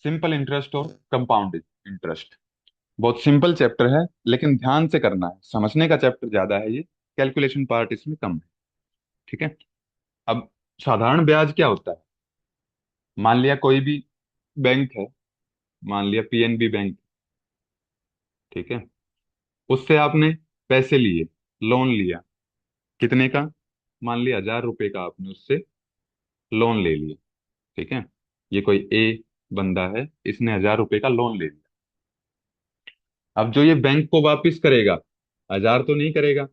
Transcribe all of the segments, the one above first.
Simple interest और compound interest. बहुत simple chapter है, लेकिन ध्यान से करना है, समझने का चैप्टर ज्यादा है ये, कैलकुलेशन पार्ट इसमें कम है। ठीक है। अब साधारण ब्याज क्या होता है? मान लिया कोई भी बैंक है, मान लिया पीएनबी बैंक। ठीक है। उससे आपने पैसे लिए, लोन लिया। कितने का? मान लिया 1,000 रुपए का आपने उससे लोन ले लिया। ठीक है। ये कोई ए बंदा है, इसने 1,000 रुपए का लोन ले लिया। अब जो ये बैंक को वापस करेगा, 1,000 तो नहीं करेगा,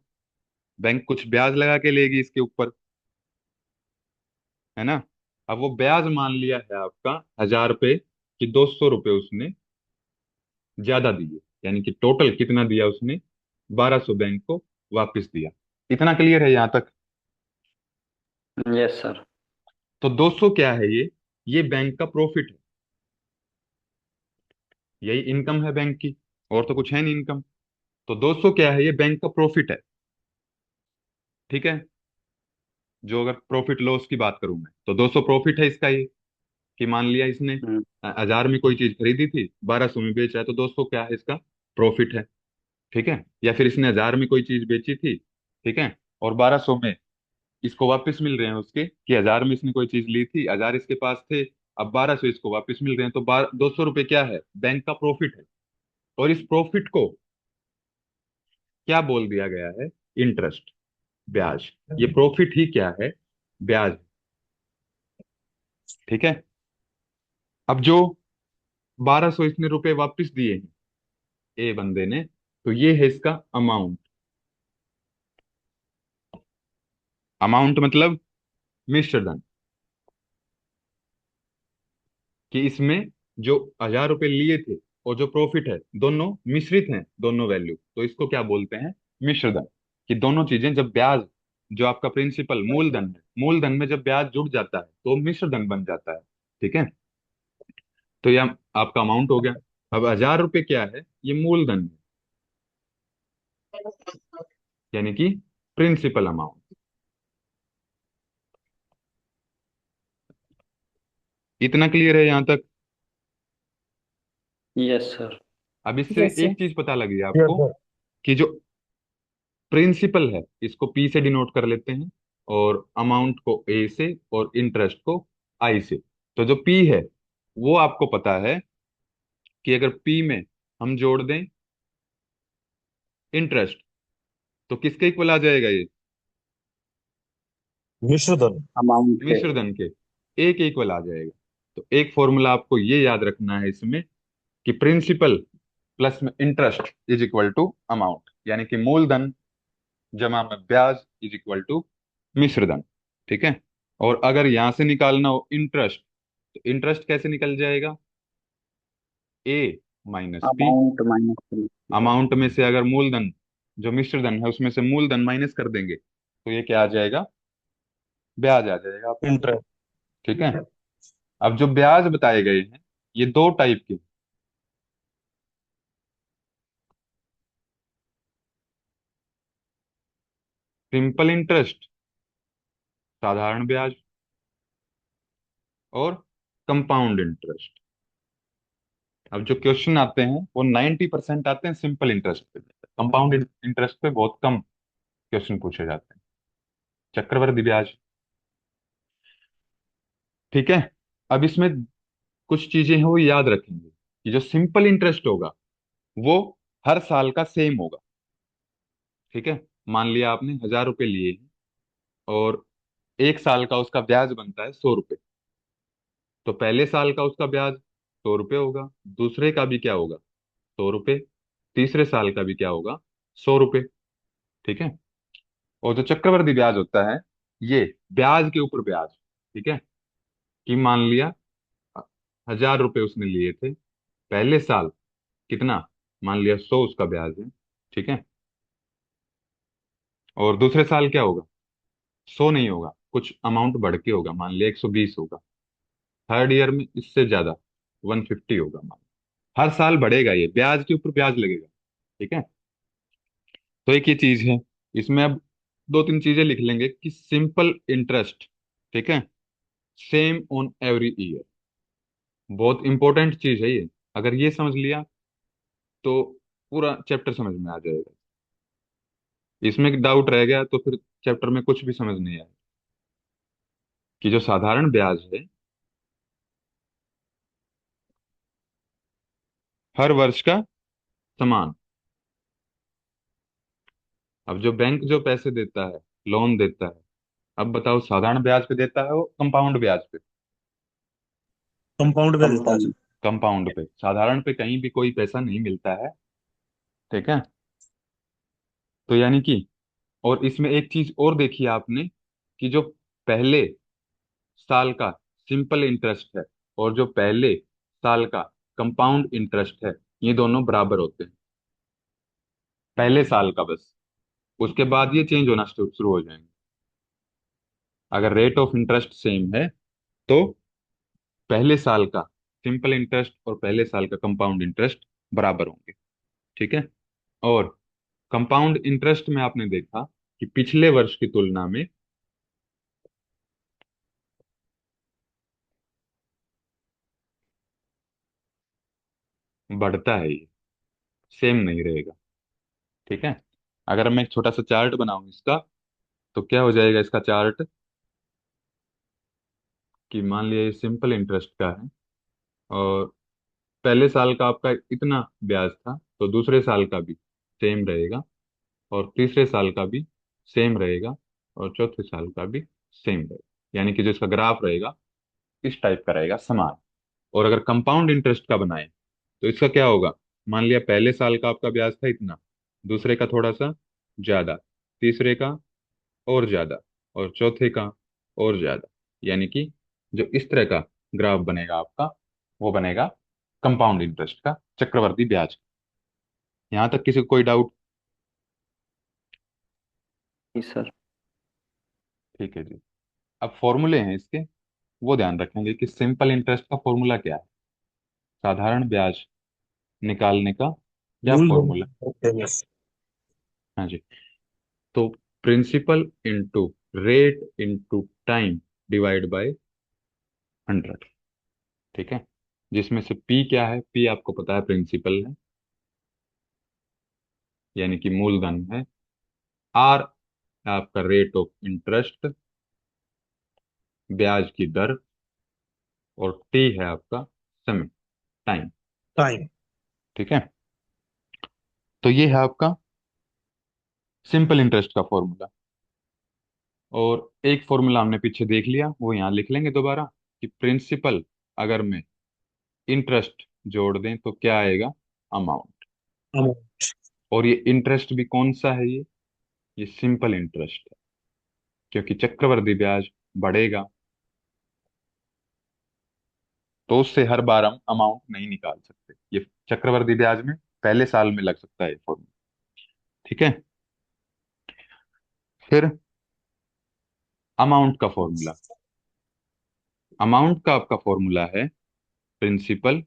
बैंक कुछ ब्याज लगा के लेगी इसके ऊपर, है ना। अब वो ब्याज मान लिया है आपका 1,000 पे, कि 200 रुपये उसने ज्यादा दिए, यानी कि टोटल कितना दिया उसने? 1,200 बैंक को वापस दिया। इतना क्लियर है यहां तक? Yes sir. तो 200 क्या है ये बैंक का प्रॉफिट है। यही इनकम है बैंक की, और तो कुछ है नहीं इनकम। तो 200 क्या है? ये बैंक का प्रॉफिट है। ठीक है। जो अगर प्रॉफिट लॉस की बात करूं मैं, तो 200 प्रॉफिट है इसका ये, कि मान लिया इसने हम्म। 1,000 में कोई चीज खरीदी थी, 1,200 में बेचा है, तो 200 क्या है? इसका प्रॉफिट है। ठीक है। या फिर इसने 1,000 में कोई चीज बेची थी, ठीक है, और 1,200 में इसको वापस मिल रहे हैं उसके, कि 1,000 में इसने कोई चीज ली थी, 1,000 इसके पास थे, अब 1,200 इसको वापस मिल रहे हैं, तो 200 रुपये क्या है? बैंक का प्रॉफिट है। और इस प्रॉफिट को क्या बोल दिया गया है? इंटरेस्ट, ब्याज। ये प्रॉफिट ही क्या है? ब्याज। ठीक है। अब जो 1,200 इसने रुपए वापस दिए हैं ए बंदे ने, तो ये है इसका अमाउंट। अमाउंट मतलब मिश्र धन, कि इसमें जो 1,000 रुपए लिए थे और जो प्रॉफिट है, दोनों मिश्रित हैं, दोनों वैल्यू, तो इसको क्या बोलते हैं? मिश्र धन। कि दोनों चीजें जब ब्याज, जो आपका प्रिंसिपल मूलधन है, मूलधन में जब ब्याज जुड़ जाता है तो मिश्र धन बन जाता है। ठीक है। तो यह आपका अमाउंट हो गया। अब 1,000 रुपये क्या है? ये मूलधन है, यानी कि प्रिंसिपल अमाउंट। इतना क्लियर है यहां तक? Yes sir. अब इससे यस सर। एक चीज पता लगी यस आपको, सर। कि जो प्रिंसिपल है इसको पी से डिनोट कर लेते हैं, और अमाउंट को ए से, और इंटरेस्ट को आई से। तो जो पी है, वो आपको पता है कि अगर पी में हम जोड़ दें इंटरेस्ट, तो किसके इक्वल आ जाएगा ये? विश्वधन। अमाउंट के। मिश्र धन के ए के इक्वल आ जाएगा। तो एक फॉर्मूला आपको ये याद रखना है इसमें, कि प्रिंसिपल प्लस में interest is equal to amount, यानी कि मूलधन जमा में ब्याज इज इक्वल टू मिश्र धन। ठीक है। और अगर यहां से निकालना हो इंटरेस्ट, तो इंटरेस्ट कैसे निकल जाएगा? A minus P. Amount minus. Amount में से अगर मूलधन, जो मिश्र धन है उसमें से मूलधन माइनस कर देंगे, तो ये क्या आ जाएगा? ब्याज आ जाएगा आपका। इंटरेस्ट। ठीक है। अब जो ब्याज बताए गए हैं, ये दो टाइप के। सिंपल इंटरेस्ट, साधारण ब्याज, और कंपाउंड इंटरेस्ट। अब जो क्वेश्चन आते हैं वो 90% आते हैं सिंपल इंटरेस्ट पे। कंपाउंड इंटरेस्ट पे बहुत कम क्वेश्चन पूछे जाते हैं। चक्रवृद्धि ब्याज। ठीक है। अब इसमें कुछ चीजें हैं वो याद रखेंगे, कि जो सिंपल इंटरेस्ट होगा वो हर साल का सेम होगा। ठीक है। मान लिया आपने 1,000 रुपये लिए हैं, और एक साल का उसका ब्याज बनता है 100 रुपये। तो पहले साल का उसका ब्याज 100 रुपये होगा, दूसरे का भी क्या होगा? 100 रुपये, तीसरे साल का भी क्या होगा? 100 रुपये। ठीक है। और जो चक्रवृद्धि ब्याज होता है, ये ब्याज के ऊपर ब्याज। ठीक है। कि मान लिया 1,000 रुपये उसने लिए थे पहले साल, कितना? मान लिया 100 उसका ब्याज है। ठीक है। और दूसरे साल क्या होगा? 100 नहीं होगा, कुछ अमाउंट बढ़ के होगा, मान लिया 120 होगा। थर्ड ईयर में इससे ज्यादा 150 होगा, मान हर साल बढ़ेगा, ये ब्याज के ऊपर ब्याज लगेगा। ठीक है। तो एक ये चीज है। इसमें अब दो तीन चीजें लिख लेंगे, कि सिंपल इंटरेस्ट, ठीक है, सेम ऑन एवरी ईयर। बहुत इंपॉर्टेंट चीज है ये। अगर ये समझ लिया तो पूरा चैप्टर समझ में आ जाएगा। इसमें डाउट रह गया तो फिर चैप्टर में कुछ भी समझ नहीं आया। कि जो साधारण ब्याज है हर वर्ष का समान। अब जो बैंक जो पैसे देता है, लोन देता है, अब बताओ साधारण ब्याज पे देता है वो कंपाउंड ब्याज पे? कंपाउंड पे देता है सर। कंपाउंड पे। साधारण पे कहीं भी कोई पैसा नहीं मिलता है। ठीक है। तो यानी कि, और इसमें एक चीज और देखी आपने, कि जो पहले साल का सिंपल इंटरेस्ट है और जो पहले साल का कंपाउंड इंटरेस्ट है, ये दोनों बराबर होते हैं पहले साल का बस। उसके बाद ये चेंज होना शुरू शुरू हो जाएंगे। अगर रेट ऑफ इंटरेस्ट सेम है तो पहले साल का सिंपल इंटरेस्ट और पहले साल का कंपाउंड इंटरेस्ट बराबर होंगे। ठीक है। और कंपाउंड इंटरेस्ट में आपने देखा कि पिछले वर्ष की तुलना में बढ़ता है, ये सेम नहीं रहेगा। ठीक है। अगर मैं एक छोटा सा चार्ट बनाऊं इसका, तो क्या हो जाएगा इसका चार्ट, कि मान लिया ये सिंपल इंटरेस्ट का है और पहले साल का आपका इतना ब्याज था, तो दूसरे साल का भी सेम रहेगा, और तीसरे साल का भी सेम रहेगा, और चौथे साल का भी सेम रहेगा। यानी कि जो इसका ग्राफ रहेगा इस टाइप का रहेगा, समान। और अगर कंपाउंड इंटरेस्ट का बनाए तो इसका क्या होगा, मान लिया पहले साल का आपका ब्याज था इतना, दूसरे का थोड़ा सा ज्यादा, तीसरे का और ज्यादा, और चौथे का और ज्यादा। यानी कि जो इस तरह का ग्राफ बनेगा आपका, वो बनेगा कंपाउंड इंटरेस्ट का, चक्रवर्ती ब्याज। यहां तक किसी को कोई डाउट? जी सर। ठीक है जी। अब फॉर्मूले हैं इसके, वो ध्यान रखेंगे कि सिंपल इंटरेस्ट का फॉर्मूला क्या है, साधारण ब्याज निकालने का क्या मूल फॉर्मूला। ओके बस। हाँ जी। तो principal into rate into time divide by 100। ठीक है। जिसमें से पी क्या है, पी आपको पता है प्रिंसिपल है, यानी कि मूलधन है। आर आपका रेट ऑफ इंटरेस्ट, ब्याज की दर। और टी है आपका समय, टाइम। टाइम। ठीक है। तो ये है आपका सिंपल इंटरेस्ट का फॉर्मूला। और एक फॉर्मूला हमने पीछे देख लिया, वो यहाँ लिख लेंगे दोबारा, कि प्रिंसिपल अगर मैं इंटरेस्ट जोड़ दें तो क्या आएगा, अमाउंट। और ये इंटरेस्ट भी कौन सा है, ये सिंपल इंटरेस्ट है, क्योंकि चक्रवृद्धि ब्याज बढ़ेगा, तो उससे हर बार हम अमाउंट नहीं निकाल सकते। ये चक्रवृद्धि ब्याज में पहले साल में लग सकता है फॉर्मूला। ठीक है। फिर अमाउंट का फॉर्मूला, अमाउंट का आपका फॉर्मूला है प्रिंसिपल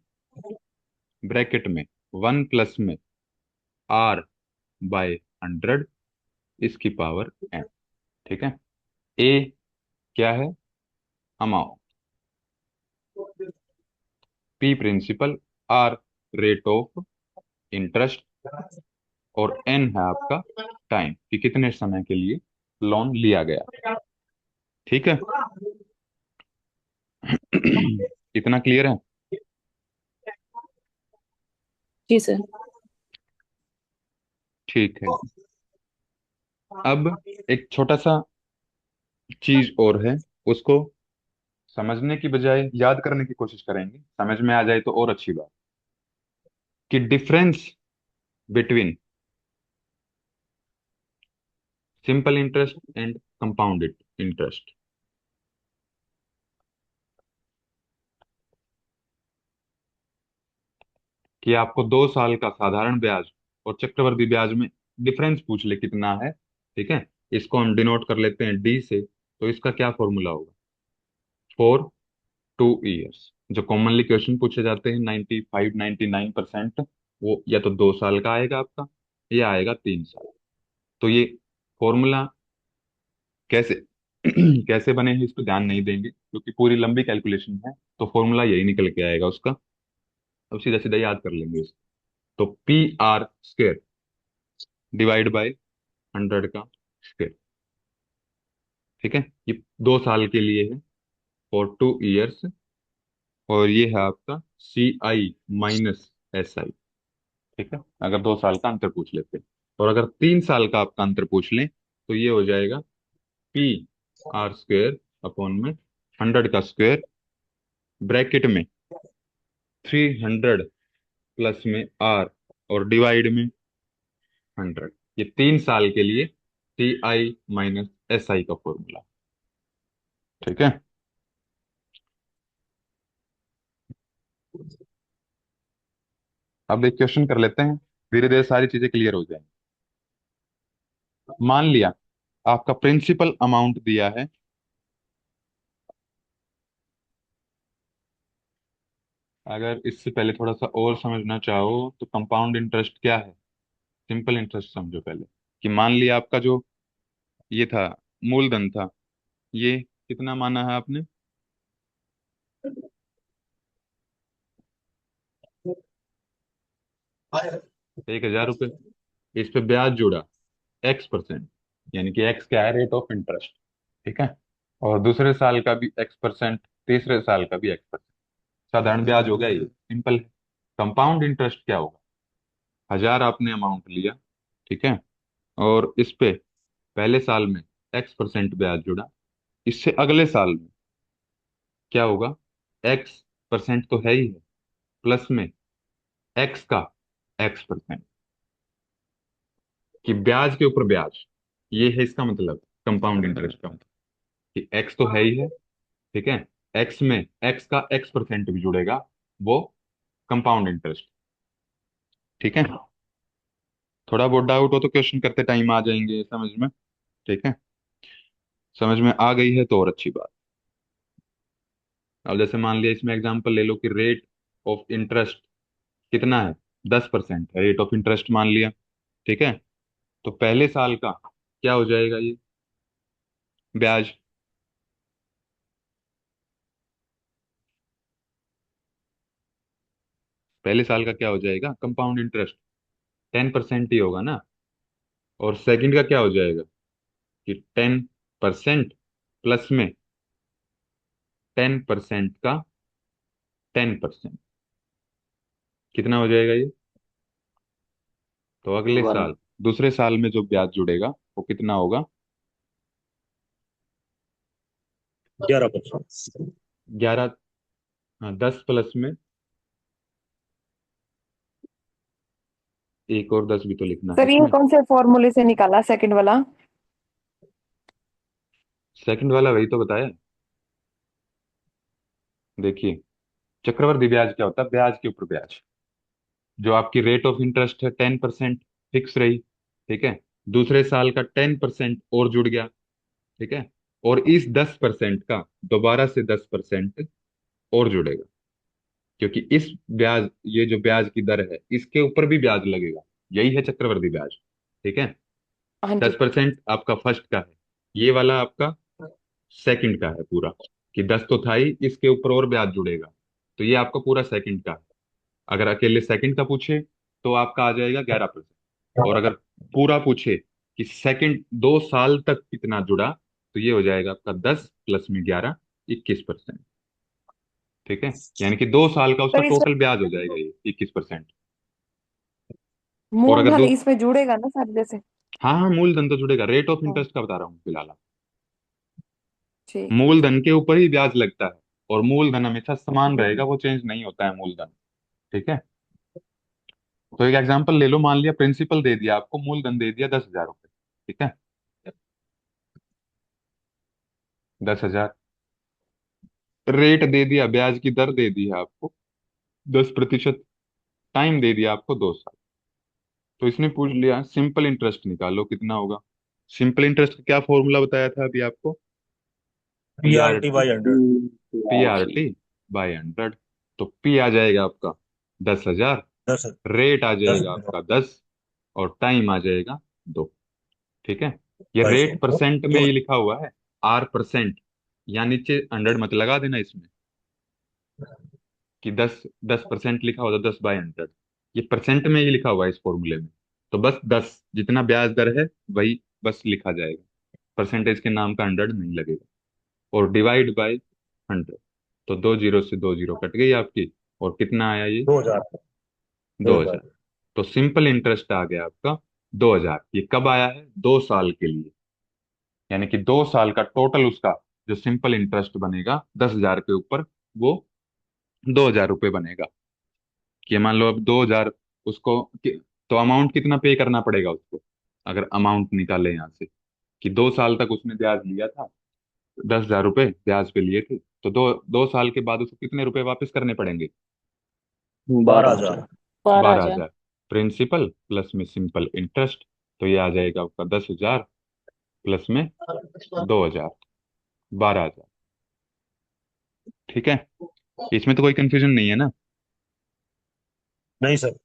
ब्रैकेट में 1 प्लस में आर बाय 100 इसकी पावर एन। ठीक है। ए क्या है, amount. P principal, R rate of interest, और एन है आपका टाइम, कि कितने समय के लिए लोन लिया गया। ठीक है। इतना क्लियर है? जी सर। ठीक है। अब एक छोटा सा चीज और है, उसको समझने की बजाय याद करने की कोशिश करेंगे, समझ में आ जाए तो और अच्छी बात। कि difference between simple interest and compounded interest. कि आपको 2 साल का साधारण ब्याज और चक्रवृद्धि ब्याज में डिफरेंस पूछ ले कितना है। ठीक है। इसको हम डिनोट कर लेते हैं डी से, तो इसका क्या फॉर्मूला होगा, 4 2 ईयर्स। जो कॉमनली क्वेश्चन पूछे जाते हैं 95 99%, वो या तो 2 साल का आएगा आपका, या आएगा 3 साल। तो ये फॉर्मूला कैसे कैसे बने हैं इस पर ध्यान नहीं देंगे क्योंकि पूरी लंबी कैलकुलेशन है, तो फॉर्मूला यही निकल के आएगा उसका। अब सीधा सीधा याद कर लेंगे इसको। तो PR² डिवाइड बाय 100 का स्क्वायर। ठीक है, ये 2 साल के लिए है, फॉर 2 इयर्स। और ये है आपका CI - SI। ठीक है, अगर 2 साल का अंतर पूछ लेते हैं। और अगर 3 साल का आपका अंतर पूछ लें तो ये हो जाएगा PR² अपॉन में 100 का स्क्वायर, ब्रैकेट में 300 प्लस में R, और डिवाइड में 100। ये 3 साल के लिए CI - SI का फॉर्मूला। ठीक है, अब एक क्वेश्चन कर लेते हैं, धीरे धीरे सारी चीजें क्लियर हो जाएंगी। मान लिया आपका प्रिंसिपल अमाउंट दिया है, अगर इससे पहले थोड़ा सा और समझना चाहो तो कंपाउंड इंटरेस्ट क्या है, सिंपल इंटरेस्ट समझो पहले। कि मान लिया आपका जो ये था, मूलधन था, ये कितना माना है आपने, 1000 रुपये। इस पे ब्याज जुड़ा X%, यानी कि X क्या है, रेट ऑफ इंटरेस्ट। ठीक है, और दूसरे साल का भी X%, तीसरे साल का भी X%। साधारण ब्याज हो गया, ये सिंपल है। कंपाउंड इंटरेस्ट क्या होगा, 1000 आपने अमाउंट लिया, ठीक है, और इस पे पहले साल में X% ब्याज जुड़ा, इससे अगले साल में क्या होगा, X% तो है ही है, प्लस में X का X%, कि ब्याज के ऊपर ब्याज। ये है इसका मतलब, कंपाउंड इंटरेस्ट का मतलब कि X तो है ही है, ठीक है, X में X का X% भी जुड़ेगा, वो कंपाउंड इंटरेस्ट। ठीक है, थोड़ा बहुत डाउट हो तो क्वेश्चन करते टाइम आ जाएंगे समझ में। ठीक है, समझ में आ गई है तो और अच्छी बात। अब जैसे मान लिया इसमें एग्जांपल ले लो कि रेट ऑफ इंटरेस्ट कितना है, 10% है रेट ऑफ इंटरेस्ट मान लिया। ठीक है, तो पहले साल का क्या हो जाएगा, ये ब्याज। पहले साल का क्या हो जाएगा, कंपाउंड इंटरेस्ट 10% ही होगा ना। और सेकंड का क्या हो जाएगा कि 10% प्लस में 10% का 10%, कितना हो जाएगा ये। तो अगले वन। साल दूसरे साल में जो ब्याज जुड़ेगा वो कितना होगा, 11%। 11। हाँ, 10 प्लस में एक और 10 भी तो लिखना है सर ये इसमें। कौन से फॉर्मूले से निकाला सेकंड वाला? सेकंड वाला वही तो बताया। देखिए, चक्रवृद्धि ब्याज क्या होता है, ब्याज के ऊपर ब्याज। जो आपकी रेट ऑफ इंटरेस्ट है 10% फिक्स रही, ठीक है, दूसरे साल का 10% और जुड़ गया, ठीक है, और इस 10% का दोबारा से 10% और जुड़ेगा, क्योंकि इस ब्याज, ये जो ब्याज की दर है इसके ऊपर भी ब्याज लगेगा। यही है चक्रवृद्धि ब्याज। ठीक है, हाँ जी। 10% आपका फर्स्ट का है, ये वाला आपका सेकंड का है पूरा, कि 10 तो था ही, इसके ऊपर और ब्याज जुड़ेगा, तो ये आपका पूरा सेकंड का है। अगर अकेले सेकंड का पूछे तो आपका आ जाएगा 11%। और अगर पूरा पूछे कि सेकंड 2 साल तक कितना जुड़ा, तो ये हो जाएगा आपका 10 प्लस में 11, 21%। ठीक है, यानी कि 2 साल का उसका सर इसमें टोटल ब्याज हो जाएगा ये 21%। और अगर मूलधन दो, इसमें जुड़ेगा ना सर जैसे? हाँ हाँ, मूलधन तो जुड़ेगा, रेट ऑफ हाँ। इंटरेस्ट का बता रहा हूँ फिलहाल। ठीक है। मूलधन के ऊपर ही ब्याज लगता है, और मूलधन हमेशा समान रहेगा, वो चेंज नहीं होता है मूलधन। ठीक है, तो एक एग्जांपल ले लो, मान लिया प्रिंसिपल दे दिया आपको, मूलधन दे दिया 10,000 रुपये। ठीक है, 10,000, रेट दे दिया, ब्याज की दर दे दी है आपको 10%, टाइम दे दिया आपको 2 साल। तो इसने पूछ लिया सिंपल इंटरेस्ट निकालो कितना होगा। सिंपल इंटरेस्ट का क्या फॉर्मूला बताया था अभी आपको, P R PRT T by 100। P R T by 100। तो पी आ जाएगा आपका 10,000, 10। रेट आ 10 जाएगा आपका 10, और टाइम आ जाएगा 2। ठीक है, ये बाई 100। रेट परसेंट में ही लिखा हुआ है, R%, या नीचे 100 मत लगा देना इसमें कि 10% लिखा होता, 10/100, ये परसेंट में ही लिखा हुआ है इस फॉर्मूले में। तो बस 10 जितना ब्याज दर है वही बस लिखा जाएगा, परसेंटेज के नाम का 100 नहीं लगेगा। और डिवाइड बाय 100, तो 2 जीरो से 2 जीरो कट गई आपकी, और कितना आया ये? 2000। 2000। तो सिंपल इंटरेस्ट आ गया आपका 2000। ये कब आया है? 2 साल के लिए, यानी कि 2 साल का टोटल उसका जो सिंपल इंटरेस्ट बनेगा 10,000 के ऊपर, वो 2,000 रुपये बनेगा। कि मान लो अब 2,000 उसको तो अमाउंट कितना पे करना पड़ेगा उसको, अगर अमाउंट निकाले यहाँ से कि 2 साल तक उसने ब्याज लिया था, 10,000 रुपये ब्याज पे लिए थे, तो दो 2 साल के बाद उसको कितने रुपए वापस करने पड़ेंगे? 12,000। 12,000। 12,000। प्रिंसिपल प्लस में सिंपल इंटरेस्ट, तो ये आ जाएगा आपका 10,000 प्लस में 2,000, 12,000। ठीक है, इसमें तो कोई कंफ्यूजन नहीं है ना? नहीं सर।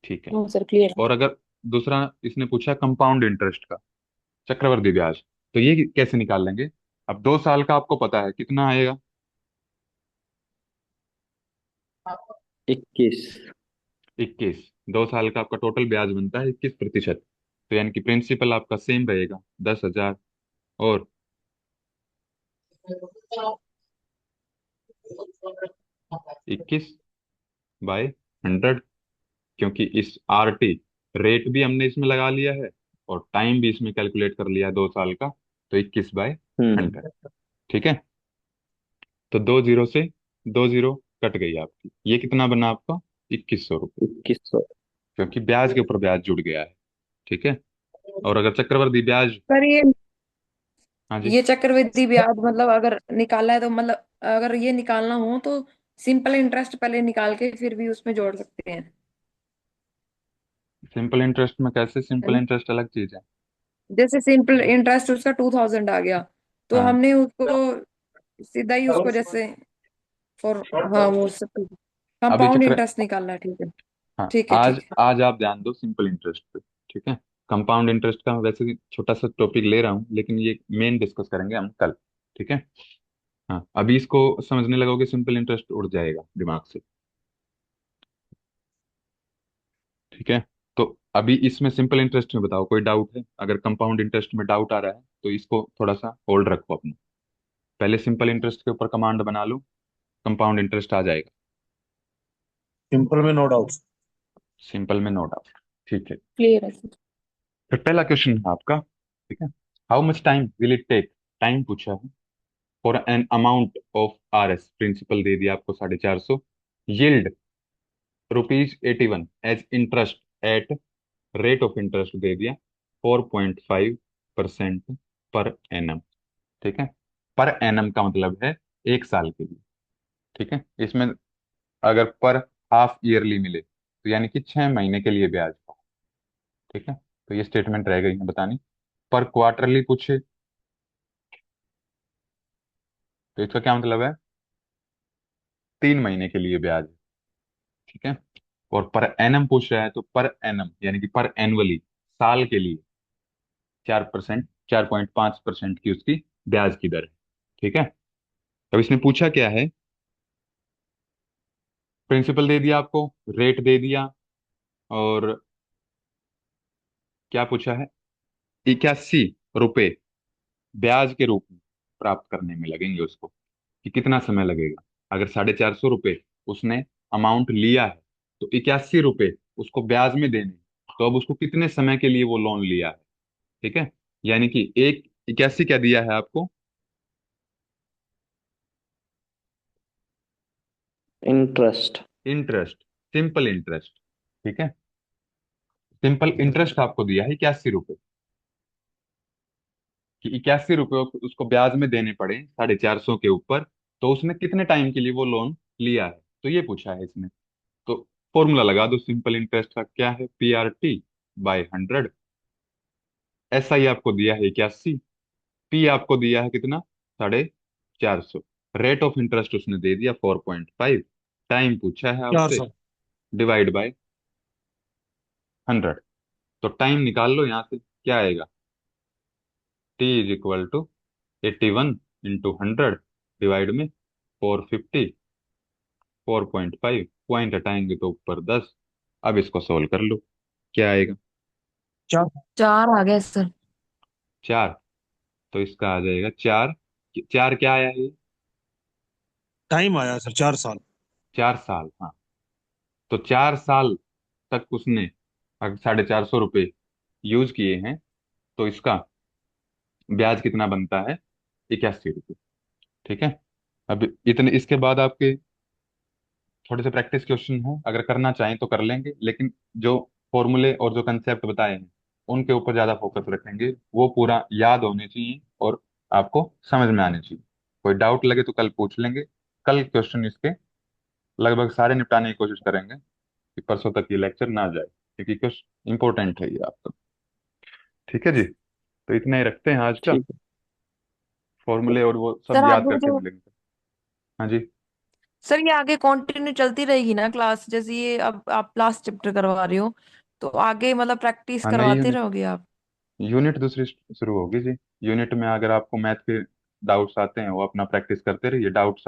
ठीक है। नो सर, क्लियर है। और अगर दूसरा इसने पूछा कंपाउंड इंटरेस्ट का, चक्रवृद्धि ब्याज, तो ये कैसे निकाल लेंगे? अब 2 साल का आपको पता है कितना आएगा? 21। 21। 2 साल का आपका टोटल ब्याज बनता है 21%। तो यानी कि प्रिंसिपल आपका सेम रहेगा 10,000, और 21/100, क्योंकि इस RT रेट भी हमने इसमें लगा लिया है, और टाइम भी इसमें कैलकुलेट कर लिया है 2 साल का, तो 21/100। ठीक है, तो 2 जीरो से 2 जीरो कट गई आपकी, ये कितना बना आपका? 2,100 रुपये, 2100। क्योंकि ब्याज के ऊपर ब्याज जुड़ गया है। ठीक है। और अगर चक्रवृद्धि ब्याज, पर हाँ जी, ये चक्रवृद्धि ब्याज मतलब अगर निकाला है तो मतलब अगर ये निकालना हो तो सिंपल इंटरेस्ट पहले निकाल के फिर भी उसमें जोड़ सकते हैं, सिंपल इंटरेस्ट में कैसे? है सिंपल ना? इंटरेस्ट अलग चीज है। जैसे सिंपल इंटरेस्ट उसका 2,000 आ गया, तो हाँ, हमने उसको सीधा ही उसको जैसे फॉर, हाँ वो सब अभी कंपाउंड चक्र, इंटरेस्ट निकालना है। ठीक है, हाँ, ठीक है, आज ठीक है। आज आप ध्यान दो सिंपल इंटरेस्ट पे। ठीक है, कंपाउंड इंटरेस्ट का मैं वैसे भी छोटा सा टॉपिक ले रहा हूँ, लेकिन ये मेन डिस्कस करेंगे हम कल। ठीक है। हाँ, अभी इसको समझने लगोगे सिंपल इंटरेस्ट उड़ जाएगा दिमाग से। ठीक है, तो अभी इसमें सिंपल इंटरेस्ट में बताओ कोई डाउट है? अगर कंपाउंड इंटरेस्ट में डाउट आ रहा है तो इसको थोड़ा सा होल्ड रखो अपना, पहले सिंपल इंटरेस्ट के ऊपर कमांड बना लो, कंपाउंड इंटरेस्ट आ जाएगा। सिंपल में नो डाउट। सिंपल में नो डाउट। ठीक है, क्लियर है सर। फिर पहला क्वेश्चन है आपका। ठीक है, how much time will it take, time पूछा है, for an amount of RS, principal दे दिया आपको 450, yield ₹81 as interest at rate of interest दे दिया 4.5% पर एनम। ठीक है, पर एनम का मतलब है 1 साल के लिए। ठीक है, इसमें अगर पर हाफ ईयरली मिले तो यानी कि 6 महीने के लिए ब्याज हो। ठीक है, तो ये स्टेटमेंट रह गई है बतानी। पर क्वार्टरली पूछे तो इसका क्या मतलब है? 3 महीने के लिए ब्याज। ठीक है, और पर एनम पूछ रहा है तो पर एनम यानी कि पर एनुअली, साल के लिए 4%, 4.5% की उसकी ब्याज की दर है। ठीक है, अब इसने पूछा क्या है? प्रिंसिपल दे दिया आपको, रेट दे दिया, और क्या पूछा है? 81 रुपए ब्याज के रूप में प्राप्त करने में लगेंगे उसको, कि कितना समय लगेगा। अगर 450 रुपये उसने अमाउंट लिया है, तो 81 रुपये उसको ब्याज में देने हैं, तो अब उसको कितने समय के लिए वो लोन लिया है? ठीक है, यानी कि एक 81 क्या दिया है आपको? इंटरेस्ट। Interest, simple interest. ठीक है, सिंपल इंटरेस्ट आपको दिया है 81 रुपये, कि 81 रुपये उसको ब्याज में देने पड़े 450 के ऊपर, तो उसने कितने टाइम के लिए वो लोन लिया है, तो ये पूछा है इसने। तो फॉर्मूला लगा दो सिंपल इंटरेस्ट का, क्या है? PRT/100। SI आपको दिया है 81, P आपको दिया है कितना? 450। रेट ऑफ इंटरेस्ट उसने दे दिया 4.5, टाइम पूछा है चार आपसे, सौ डिवाइड बाय 100। तो टाइम निकाल लो यहाँ से, क्या आएगा? T is equal to 81 into 100 divide में 450, 4.5, पॉइंट हटाएंगे तो ऊपर 10। अब इसको सोल्व कर लो, क्या आएगा? चार 4 आ गया सर। 4। तो इसका आ जाएगा 4। 4 क्या आया ये? टाइम आया सर, 4 साल। 4 साल, हाँ। तो 4 साल तक उसने अगर 450 रुपये यूज किए हैं, तो इसका ब्याज कितना बनता है? 81 रुपये। ठीक है। अब इतने, इसके बाद आपके थोड़े से प्रैक्टिस क्वेश्चन हैं, अगर करना चाहें तो कर लेंगे, लेकिन जो फॉर्मूले और जो कंसेप्ट बताए हैं उनके ऊपर ज्यादा फोकस रखेंगे। वो पूरा याद होने चाहिए और आपको समझ में आने चाहिए। कोई डाउट लगे तो कल पूछ लेंगे। कल क्वेश्चन इसके लगभग सारे निपटाने की कोशिश करेंगे कि परसों तक ये लेक्चर ना जाए, क्योंकि कुछ इंपॉर्टेंट है ये आपका। ठीक है जी। तो इतना ही रखते हैं आज का। ठीक है फॉर्मूले और वो सब सर याद आगे करके जो मिलेंगे। हाँ जी। सर ये आगे कंटिन्यू चलती रहेगी ना क्लास, जैसे ये अब आप लास्ट चैप्टर करवा रहे हो, तो आगे मतलब प्रैक्टिस हाँ, नई करवाते यूनिट, रहोगे आप? यूनिट दूसरी शुरू होगी जी। यूनिट में अगर आपको मैथ के डाउट्स आते हैं, वो अपना प्रैक्टिस करते रहिए। डाउट्स